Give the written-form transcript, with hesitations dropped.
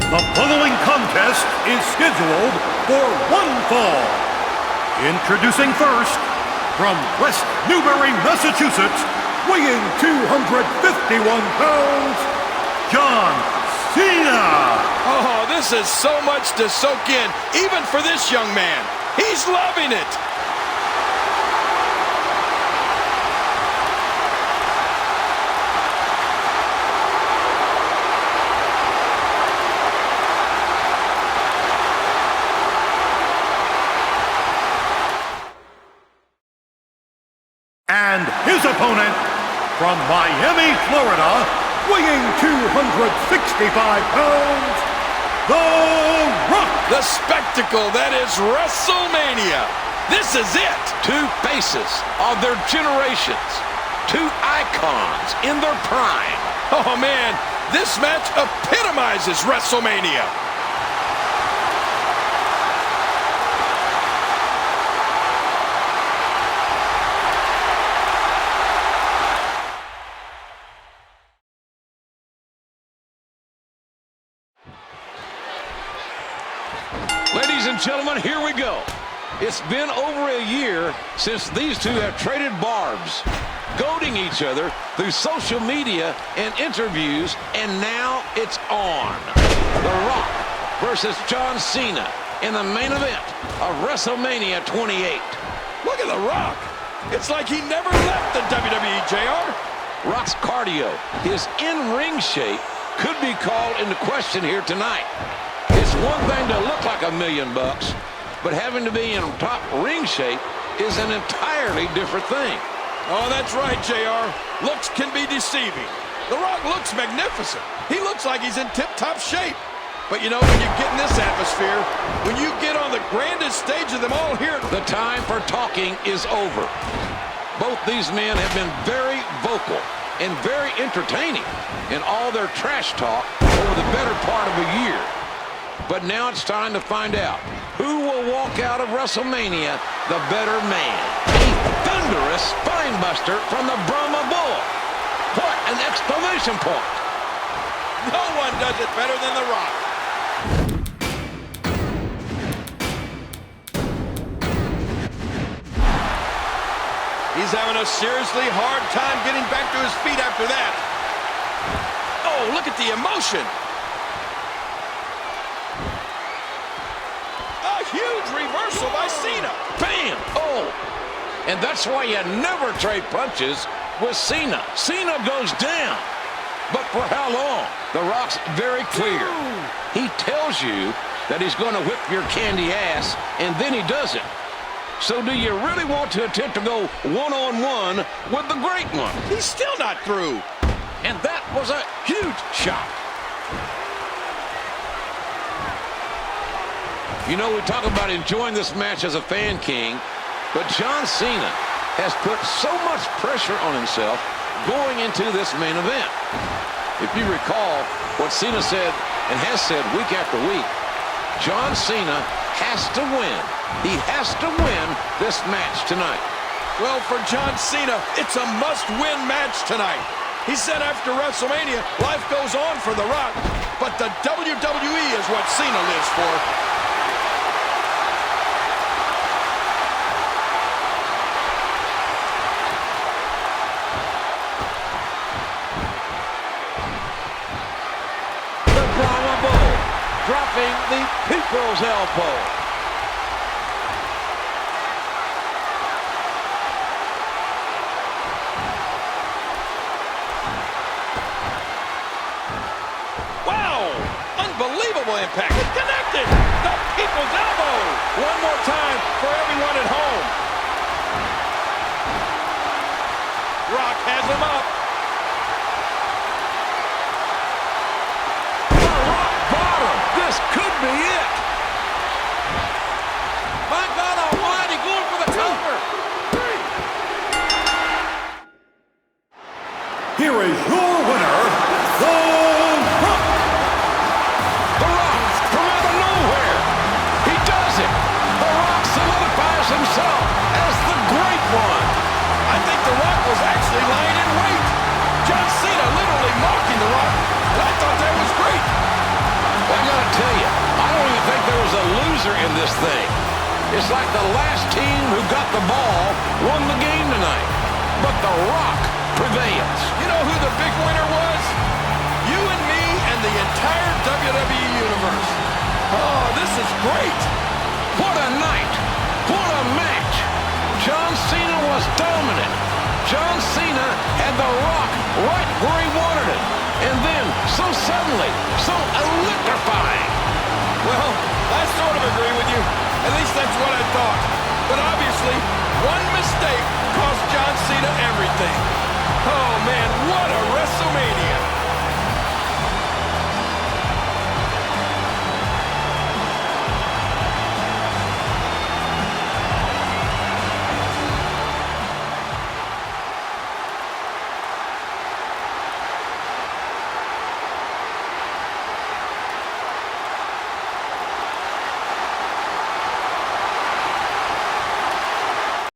The following contest is scheduled for one fall. Introducing first, from West Newbury, Massachusetts, weighing 251 pounds, John Cena. Oh, this is so much to soak in, even for this young man. He's loving it. And his opponent, from Miami, Florida, weighing 265 pounds, The Rock. The spectacle that is WrestleMania. This is it. Two faces of their generations. Two icons in their prime. Oh, man, this match epitomizes WrestleMania. Ladies and gentlemen, here we go. It's been over a year since these two have traded barbs, goading each other through social media and interviews, and now it's on. The Rock versus John Cena in the main event of WrestleMania 28. Look at The Rock. It's like he never left the WWE, JR. Rock's cardio, his in-ring shape, could be called into question here tonight. It's one thing to look like $1 million, but having to be in top ring shape is an entirely different thing. Oh, that's right, JR. Looks can be deceiving. The Rock looks magnificent. He looks like he's in tip-top shape. But you know, when you get in this atmosphere, when you get on the grandest stage of them all here, the time for talking is over. Both these men have been very vocal and very entertaining in all their trash talk over the better part of a year. But now it's time to find out who will walk out of WrestleMania the better man. A thunderous spinebuster from the Brahma Bull. What an exclamation point. No one does it better than The Rock. He's having a seriously hard time getting back to his feet after that. Oh, look at the emotion. Huge reversal by Cena. Bam! Oh, and that's why you never trade punches with Cena. Cena goes down. But for how long? The Rock's very clear. He tells you that he's going to whip your candy ass, and then he does it. So do you really want to attempt to go one-on-one with the great one? He's still not through. And that was a huge shot. You know, we talk about enjoying this match as a fan king, but John Cena has put so much pressure on himself going into this main event. If you recall what Cena said and has said week after week, John Cena has to win. He has to win this match tonight. Well, for John Cena, it's a must-win match tonight. He said after WrestleMania, life goes on for The Rock, but the WWE is what Cena lives for. Dropping the people's elbow. Wow! Unbelievable impact. It connected. The people's elbow. One more time for everyone at home. Rock has him up. This could be it. My God almighty, going for the cover. Here is your winner, The Rock. The Rock from out of nowhere. He does it. The Rock solidifies himself as the great one. I think The Rock was actually lying in wait. John Cena literally mocking The Rock, and I thought that was great. I gotta this thing. It's like the last team who got the ball won the game tonight. But The Rock prevails. You know who the big winner was? You and me and the entire WWE Universe. Oh, this is great. What a night. What a match. John Cena was dominant. John Cena had The Rock right where he wanted it. And then, so suddenly, so electrifying. Well, I sort of agree with you. At least that's what I thought. But obviously, one mistake cost John Cena everything. Oh, man, what